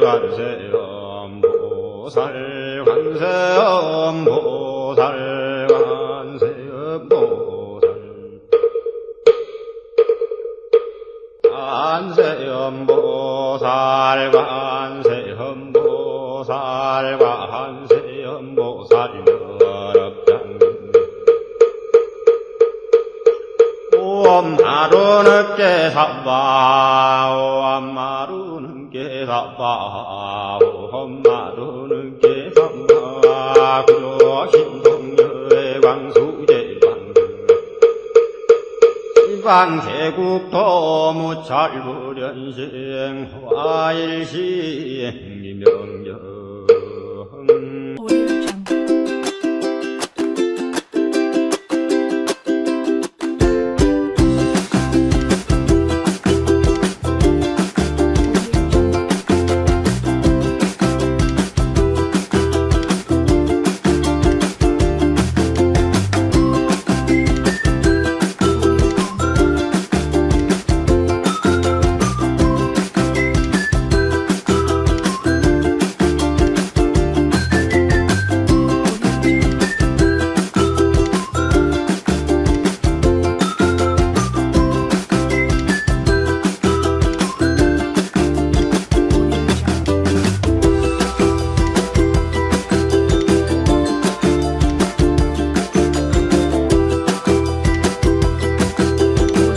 관세음보살 관세음보살 관세음보살 관세음보살 관세음보살 관세음보살 엄마루는 깨사바 엄마루는 깨사바 엄마루는 깨사바 구조 신동여의 광수제방 시방세국도 무찰부련생 화일시 명령